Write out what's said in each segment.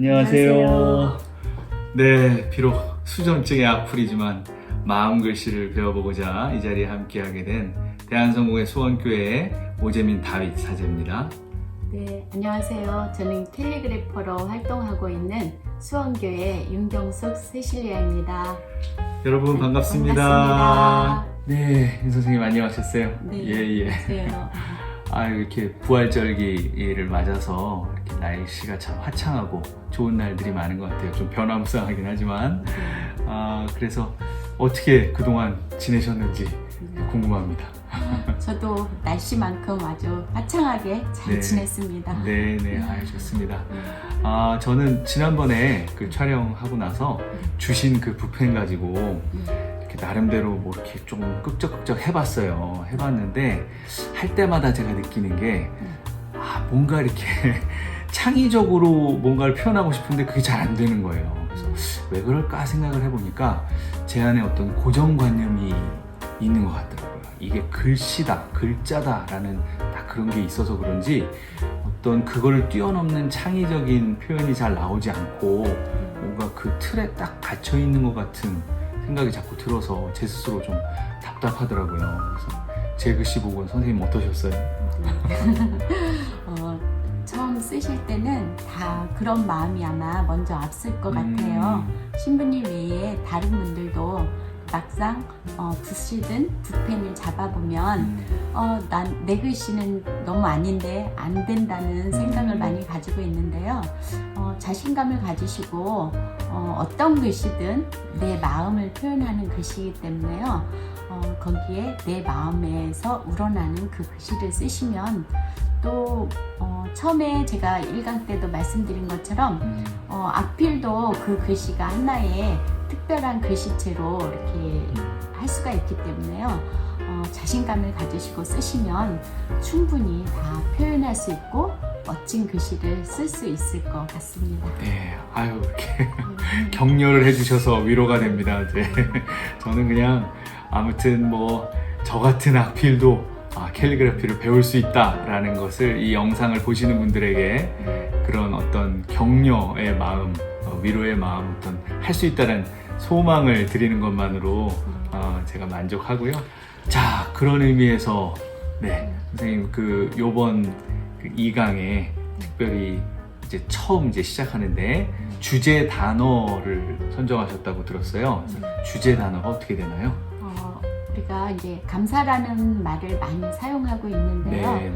안녕하세요. 네, 비록 수전증의 악플이지만 마음 글씨를 배워보고자 이 자리에 함께하게 된 대한성공회 수원교회의 오재민 다윗 사제입니다. 네, 안녕하세요. 저는 캘리그래퍼로 활동하고 있는 수원교회 윤경숙 세실리아입니다. 여러분 반갑습니다. 네, 윤 선생님 안녕하셨어요? 네, 예. 안녕하세요. 이렇게 부활절기를 맞아서 이렇게 날씨가 참 화창하고 좋은 날들이 많은 것 같아요. 좀 변화무쌍하긴 하지만 그래서 어떻게 그동안 지내셨는지 궁금합니다. 저도 날씨만큼 아주 화창하게 잘 지냈습니다. 네, 좋습니다. 저는 지난번에 그 촬영하고 나서 주신 그 붓펜 가지고 이렇게 나름대로 뭐 이렇게 좀 끄적끄적 해봤는데 할 때마다 제가 느끼는 게 뭔가 이렇게 창의적으로 뭔가를 표현하고 싶은데 그게 잘 안 되는 거예요. 그래서 왜 그럴까 생각을 해보니까 제 안에 어떤 고정관념이 있는 것 같더라고요. 이게 글씨다, 글자다라는 딱 그런 게 있어서 그런지 어떤 그거를 뛰어넘는 창의적인 표현이 잘 나오지 않고 뭔가 그 틀에 딱 갇혀 있는 것 같은 생각이 자꾸 들어서 제 스스로 좀 답답하더라고요. 그래서 제 글씨 보고 선생님 어떠셨어요? 처음 쓰실 때는 다 그런 마음이 아마 먼저 앞설 것 같아요. 신부님 외에 다른 분들도 막상 붓이든 붓펜을 잡아보면 난 내 글씨는 너무 아닌데 안 된다는 생각을 많이 가지고 있는데요. 자신감을 가지시고 어떤 글씨든 내 마음을 표현하는 글씨이기 때문에요. 거기에 내 마음에서 우러나는 그 글씨를 쓰시면 또 처음에 제가 1강 때도 말씀드린 것처럼 악필도 그 글씨가 하나의 특별한 글씨체로 이렇게 할 수가 있기 때문에요. 자신감을 가지시고 쓰시면 충분히 다 표현할 수 있고 멋진 글씨를 쓸 수 있을 것 같습니다. 네, 이렇게 격려를 해주셔서 위로가 됩니다. 네. 저는 그냥 아무튼 뭐 저 같은 악필도 캘리그래피를 배울 수 있다라는 것을 이 영상을 보시는 분들에게 그런 어떤 격려의 마음, 위로의 마음, 어떤 할 수 있다는 소망을 드리는 것만으로 제가 만족하고요. 자, 그런 의미에서 선생님 요번 2강에 특별히 이제 처음 시작하는데 주제 단어를 선정하셨다고 들었어요. 주제 단어가 어떻게 되나요? 우리가 이제 감사라는 말을 많이 사용하고 있는데요.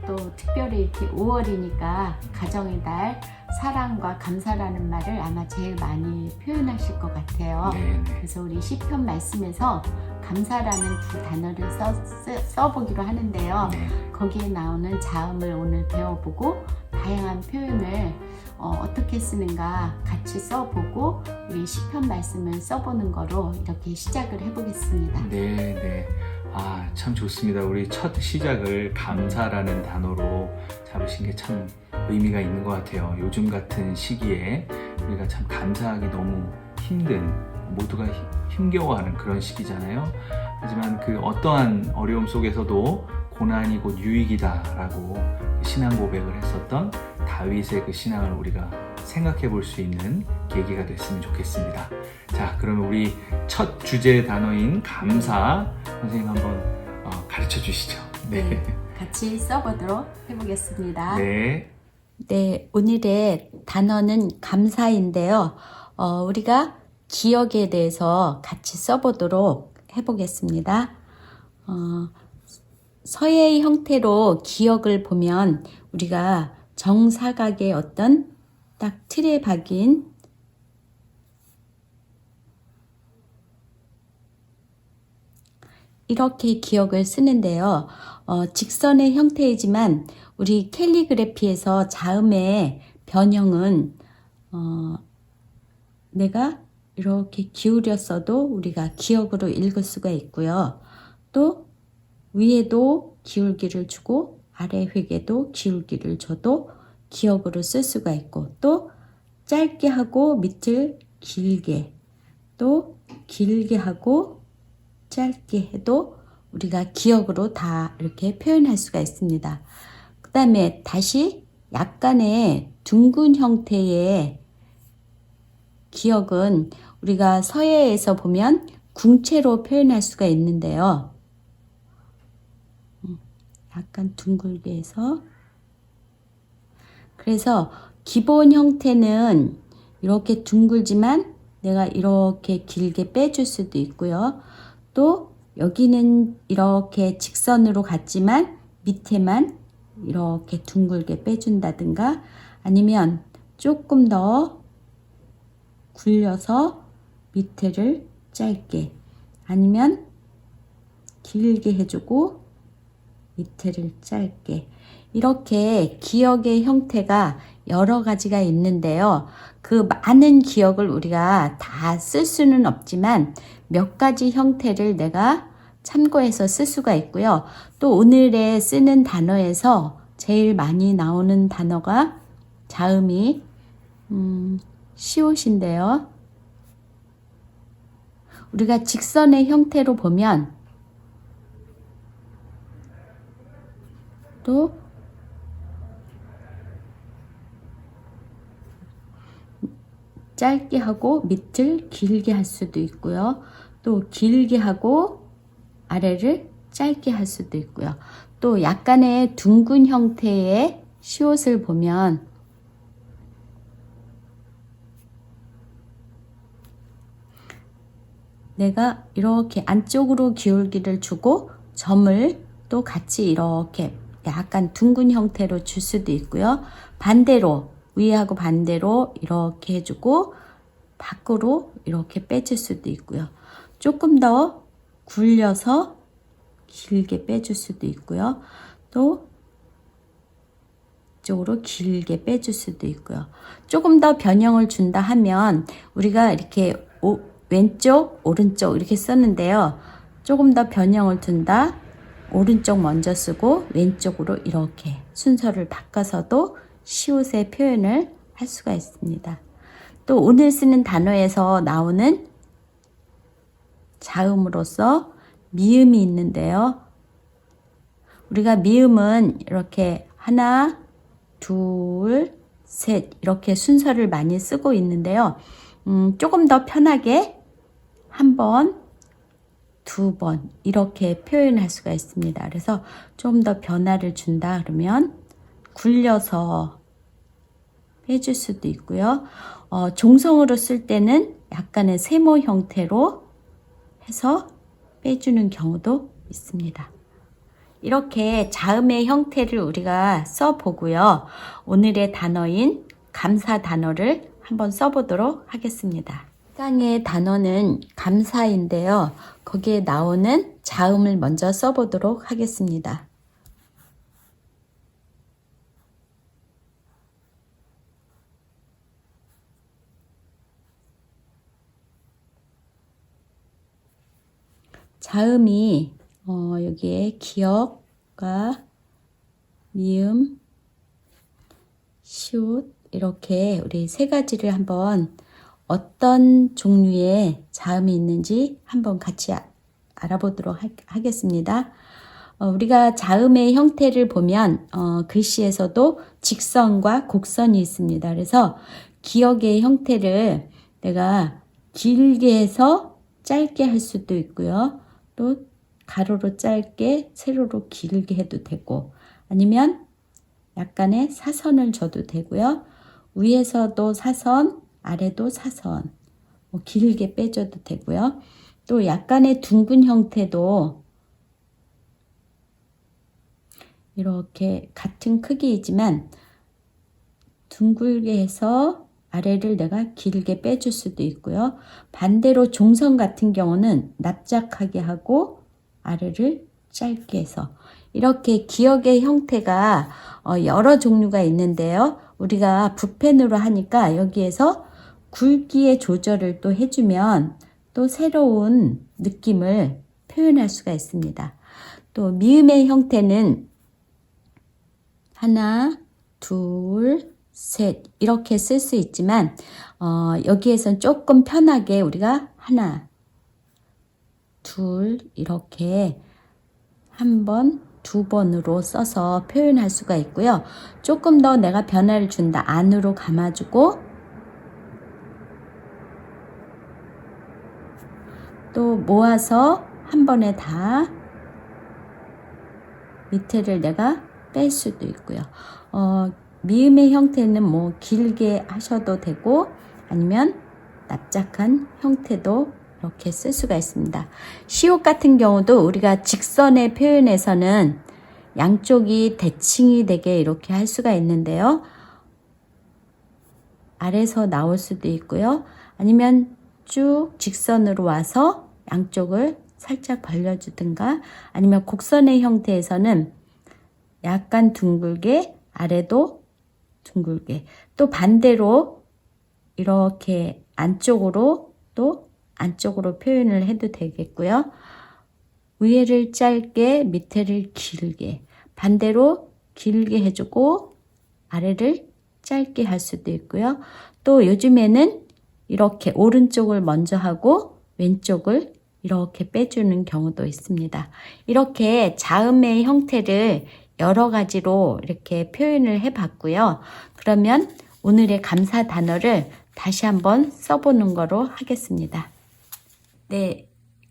또 특별히 이렇게 5월이니까 가정의 달, 사랑과 감사라는 말을 아마 제일 많이 표현하실 것 같아요. 그래서 우리 시편 말씀에서 감사라는 두 단어를 써보기로 하는데요. 거기에 나오는 자음을 오늘 배워보고 다양한 표현을 어떻게 쓰는가 같이 써보고 우리 시편 말씀을 써보는 거로 이렇게 시작을 해보겠습니다. 참 좋습니다. 우리 첫 시작을 감사라는 단어로 잡으신 게 참 의미가 있는 것 같아요. 요즘 같은 시기에 우리가 참 감사하기 너무 힘든, 모두가 힘겨워하는 그런 시기잖아요. 하지만 그 어떠한 어려움 속에서도 고난이 곧 유익이다 라고 신앙 고백을 했었던 다윗의 그 신앙을 우리가 생각해 볼 수 있는 계기가 됐으면 좋겠습니다. 자, 그러면 우리 첫 주제 단어인 감사 선생님 한번 가르쳐 주시죠. 같이 써보도록 해보겠습니다. 네, 오늘의 단어는 감사인데요. 우리가 기억에 대해서 같이 써보도록 해보겠습니다. 서예의 형태로 기억을 보면 우리가 정사각의 어떤 딱 틀에 박인 이렇게 기억을 쓰는데요. 직선의 형태이지만 우리 캘리그래피에서 자음의 변형은 내가 이렇게 기울였어도 우리가 기억으로 읽을 수가 있고요. 또 위에도 기울기를 주고 아래 획에도 기울기를 줘도 기억으로 쓸 수가 있고 또 짧게 하고 밑을 길게 또 길게 하고 짧게 해도 우리가 기억으로 다 이렇게 표현할 수가 있습니다. 그 다음에 다시 약간의 둥근 형태의 기역은 우리가 서예에서 보면 궁체로 표현할 수가 있는데요. 약간 둥글게 해서, 그래서 기본 형태는 이렇게 둥글지만 내가 이렇게 길게 빼줄 수도 있고요. 또 여기는 이렇게 직선으로 갔지만 밑에만 이렇게 둥글게 빼준다든가, 아니면 조금 더 굴려서 밑에를 짧게, 아니면 길게 해주고 밑에를 짧게, 이렇게 기역의 형태가 여러 가지가 있는데요. 그 많은 기역을 우리가 다 쓸 수는 없지만 몇 가지 형태를 내가 참고해서 쓸 수가 있고요. 또 오늘의 쓰는 단어에서 제일 많이 나오는 단어가 자음이 시옷인데요. 우리가 직선의 형태로 보면 또 짧게 하고 밑을 길게 할 수도 있고요. 또 길게 하고 아래를 짧게 할 수도 있고요. 또 약간의 둥근 형태의 시옷을 보면 내가 이렇게 안쪽으로 기울기를 주고 점을 또 같이 이렇게 약간 둥근 형태로 줄 수도 있고요. 반대로 위하고 반대로 이렇게 해주고 밖으로 이렇게 빼줄 수도 있고요. 조금 더 굴려서 길게 빼줄 수도 있고요. 또 이쪽으로 길게 빼줄 수도 있고요. 조금 더 변형을 준다 하면 우리가 이렇게 왼쪽, 오른쪽 이렇게 썼는데요. 조금 더 변형을 둔다. 오른쪽 먼저 쓰고 왼쪽으로 이렇게 순서를 바꿔서도 시옷의 표현을 할 수가 있습니다. 또 오늘 쓰는 단어에서 나오는 자음으로서 미음이 있는데요. 우리가 미음은 이렇게 하나, 둘, 셋 이렇게 순서를 많이 쓰고 있는데요. 조금 더 편하게 한 번, 두 번 이렇게 표현할 수가 있습니다. 그래서 좀 더 변화를 준다 그러면 굴려서 빼줄 수도 있고요. 종성으로 쓸 때는 약간의 세모 형태로 해서 빼주는 경우도 있습니다. 이렇게 자음의 형태를 우리가 써보고요. 오늘의 단어인 감사 단어를 한번 써보도록 하겠습니다. 1강의 단어는 감사인데요. 거기에 나오는 자음을 먼저 써보도록 하겠습니다. 자음이 여기에 기역과 미음, 시옷 이렇게 우리 세 가지를 한번 어떤 종류의 자음이 있는지 한번 같이 알아보도록 하겠습니다. 우리가 자음의 형태를 보면 글씨에서도 직선과 곡선이 있습니다. 그래서 기역의 형태를 내가 길게 해서 짧게 할 수도 있고요. 또 가로로 짧게, 세로로 길게 해도 되고, 아니면 약간의 사선을 줘도 되고요. 위에서도 사선, 아래도 사선, 길게 빼줘도 되고요. 또 약간의 둥근 형태도 이렇게 같은 크기이지만 둥글게 해서 아래를 내가 길게 빼줄 수도 있고요. 반대로 종성 같은 경우는 납작하게 하고 아래를 짧게 해서 이렇게 기역의 형태가 여러 종류가 있는데요. 우리가 붓펜으로 하니까 여기에서 굵기의 조절을 또 해주면 또 새로운 느낌을 표현할 수가 있습니다. 또 미음의 형태는 하나, 둘, 셋 이렇게 쓸 수 있지만 여기에선 조금 편하게 우리가 하나, 둘 이렇게 한 번, 두 번으로 써서 표현할 수가 있고요. 조금 더 내가 변화를 준다. 안으로 감아주고 또 모아서 한 번에 다 밑에를 내가 뺄 수도 있고요. 미음의 형태는 뭐 길게 하셔도 되고 아니면 납작한 형태도 이렇게 쓸 수가 있습니다. 시옷 같은 경우도 우리가 직선의 표현에서는 양쪽이 대칭이 되게 이렇게 할 수가 있는데요. 아래서 나올 수도 있고요. 아니면 쭉 직선으로 와서 양쪽을 살짝 벌려주든가 아니면 곡선의 형태에서는 약간 둥글게 아래도 둥글게 또 반대로 이렇게 안쪽으로 또 안쪽으로 표현을 해도 되겠고요. 위에를 짧게 밑에를 길게 반대로 길게 해주고 아래를 짧게 할 수도 있고요. 또 요즘에는 이렇게 오른쪽을 먼저 하고 왼쪽을 이렇게 빼주는 경우도 있습니다. 이렇게 자음의 형태를 여러 가지로 이렇게 표현을 해 봤고요. 그러면 오늘의 감사 단어를 다시 한번 써보는 거로 하겠습니다. 네,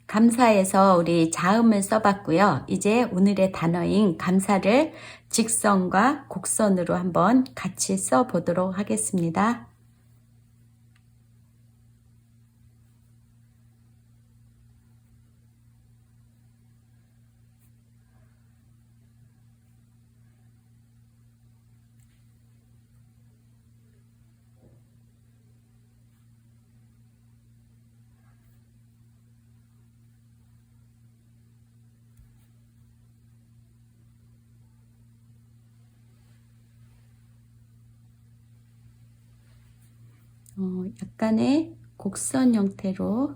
감사에서 우리 자음을 써봤고요. 이제 오늘의 단어인 감사를 직선과 곡선으로 한번 같이 써보도록 하겠습니다. 약간의 곡선 형태로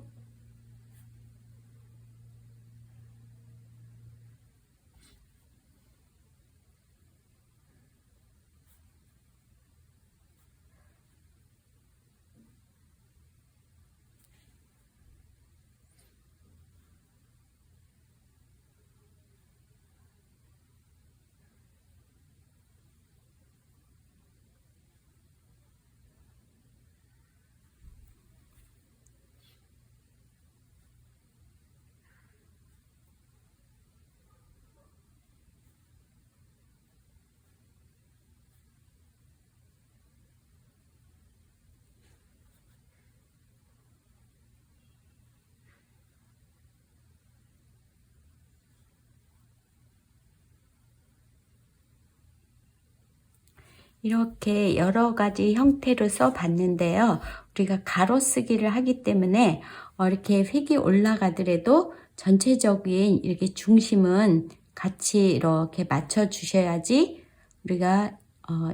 이렇게 여러 가지 형태로 써봤는데요. 우리가 가로쓰기를 하기 때문에 이렇게 획이 올라가더라도 전체적인 이렇게 중심은 같이 이렇게 맞춰 주셔야지 우리가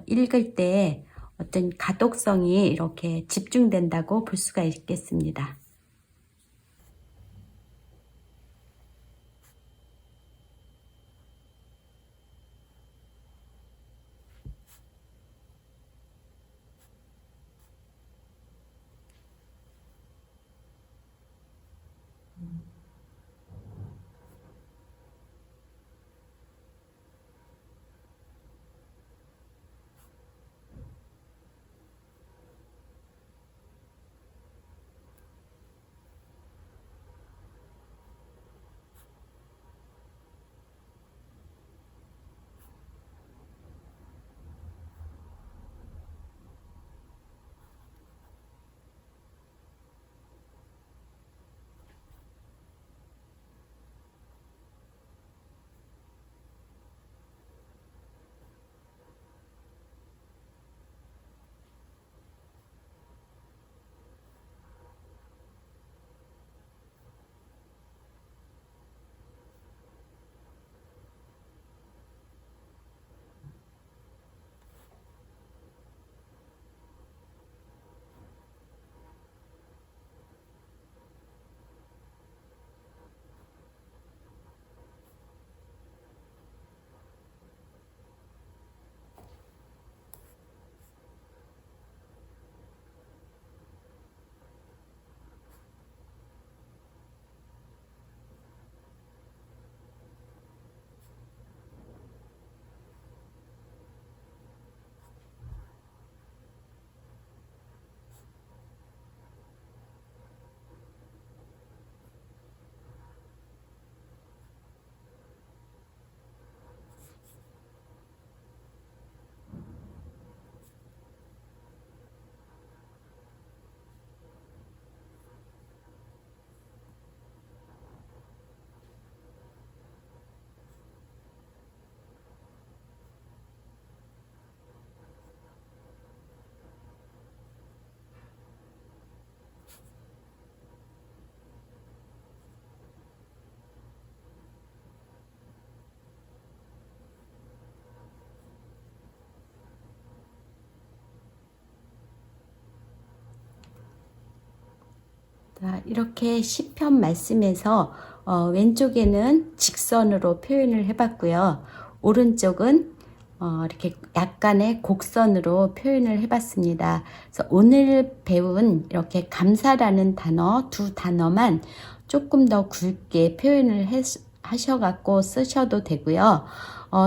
읽을 때 어떤 가독성이 이렇게 집중된다고 볼 수가 있겠습니다. 자, 이렇게 시편 말씀에서 왼쪽에는 직선으로 표현을 해봤고요. 오른쪽은 이렇게 약간의 곡선으로 표현을 해봤습니다. 그래서 오늘 배운 이렇게 감사라는 단어 두 단어만 조금 더 굵게 표현을 하셔갖고 쓰셔도 되고요.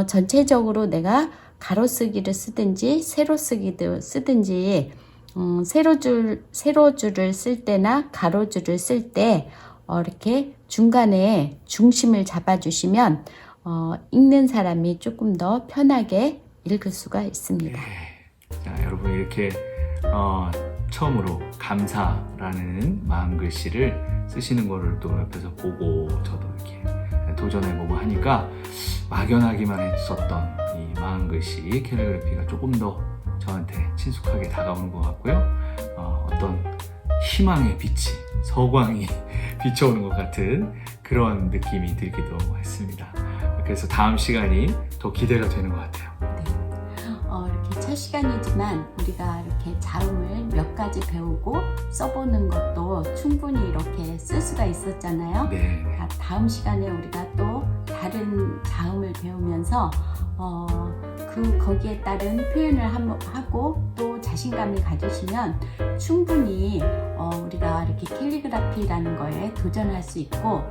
전체적으로 내가 가로쓰기를 쓰든지 세로쓰기를 쓰든지 세로줄을 쓸 때나 가로줄을 쓸 때 이렇게 중간에 중심을 잡아주시면 읽는 사람이 조금 더 편하게 읽을 수가 있습니다. 네. 자, 여러분 이렇게 처음으로 감사라는 마음 글씨를 쓰시는 거를 또 옆에서 보고 저도 이렇게 도전해보고 하니까 막연하기만 했었던 이 마음 글씨 캘리그래피가 조금 더 저한테 친숙하게 다가오는 것 같고요. 어떤 희망의 빛이 서광이 비춰오는 것 같은 그런 느낌이 들기도 했습니다. 그래서 다음 시간이 더 기대가 되는 것 같아요. 이렇게 첫 시간이지만 우리가 이렇게 자음을 몇 가지 배우고 써보는 것도 충분히 이렇게 쓸 수가 있었잖아요. 네. 다음 시간에 우리가 또 다른 자음을 배우면서 거기에 따른 표현을 하고 또 자신감을 가지시면 충분히 우리가 이렇게 캘리그라피라는 거에 도전할 수 있고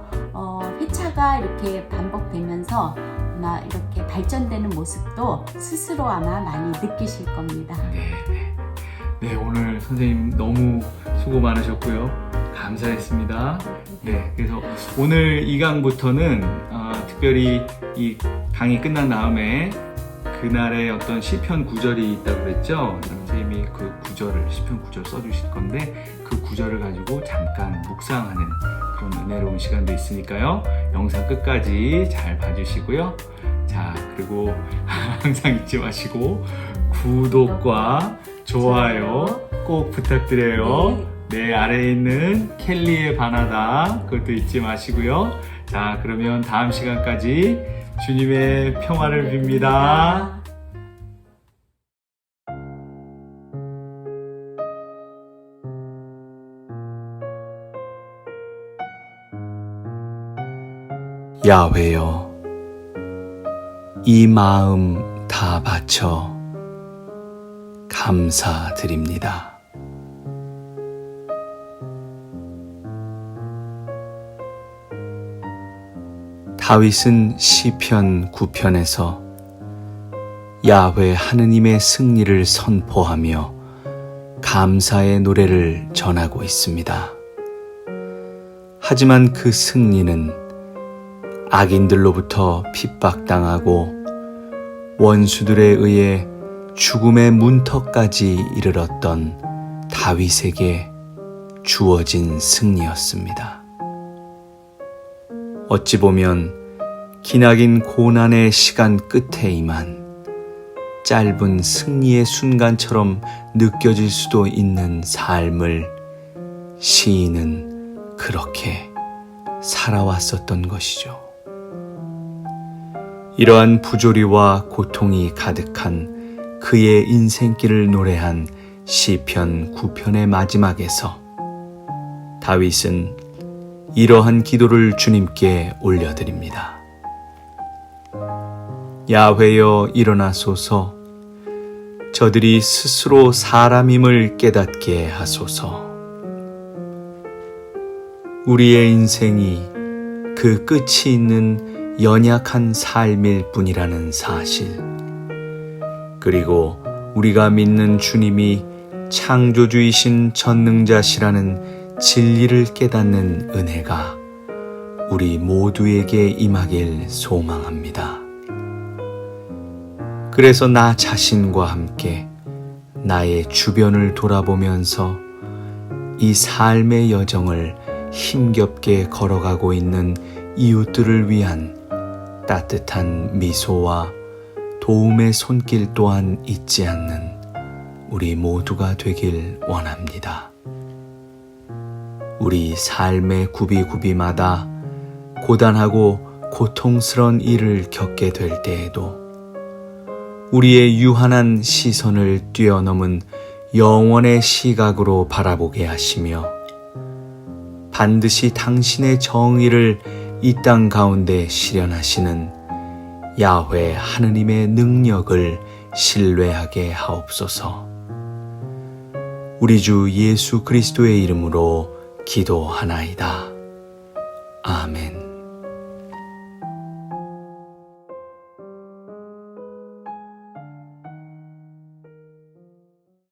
회차가 이렇게 반복되면서 이렇게 발전되는 모습도 스스로 아마 많이 느끼실 겁니다. 네, 오늘 선생님 너무 수고 많으셨고요. 감사했습니다. 네, 그래서 오늘 이 강부터는 특별히 이 강의 끝난 다음에 그날의 어떤 시편 구절이 있다고 그랬죠. 선생님이 그 구절을 시편 구절 써주실 건데 그 구절을 가지고 잠깐 묵상하는 그런 은혜로운 시간도 있으니까요. 영상 끝까지 잘 봐주시고요. 자, 그리고 항상 잊지 마시고 구독과 좋아요 꼭 부탁드려요. 네, 아래에 있는 켈리의 바나다 그것도 잊지 마시고요. 자, 그러면 다음 시간까지 주님의 평화를 빕니다. 야훼여, 이 마음 다 바쳐 감사드립니다. 다윗은 시편 9편에서 야훼 하느님의 승리를 선포하며 감사의 노래를 전하고 있습니다. 하지만 그 승리는 악인들로부터 핍박당하고 원수들에 의해 죽음의 문턱까지 이르렀던 다윗에게 주어진 승리였습니다. 어찌 보면 기나긴 고난의 시간 끝에이만 짧은 승리의 순간처럼 느껴질 수도 있는 삶을 시인은 그렇게 살아왔었던 것이죠. 이러한 부조리와 고통이 가득한 그의 인생길을 노래한 시편 9편의 마지막에서 다윗은 이러한 기도를 주님께 올려드립니다. 야훼여 일어나소서, 저들이 스스로 사람임을 깨닫게 하소서. 우리의 인생이 그 끝이 있는 연약한 삶일 뿐이라는 사실, 그리고 우리가 믿는 주님이 창조주이신 전능자시라는 진리를 깨닫는 은혜가 우리 모두에게 임하길 소망합니다. 그래서 나 자신과 함께 나의 주변을 돌아보면서 이 삶의 여정을 힘겹게 걸어가고 있는 이웃들을 위한 따뜻한 미소와 도움의 손길 또한 잊지 않는 우리 모두가 되길 원합니다. 우리 삶의 구비구비마다 고단하고 고통스러운 일을 겪게 될 때에도 우리의 유한한 시선을 뛰어넘은 영원의 시각으로 바라보게 하시며 반드시 당신의 정의를 이 땅 가운데 실현하시는 야훼 하느님의 능력을 신뢰하게 하옵소서. 우리 주 예수 그리스도의 이름으로 기도하나이다. 아멘.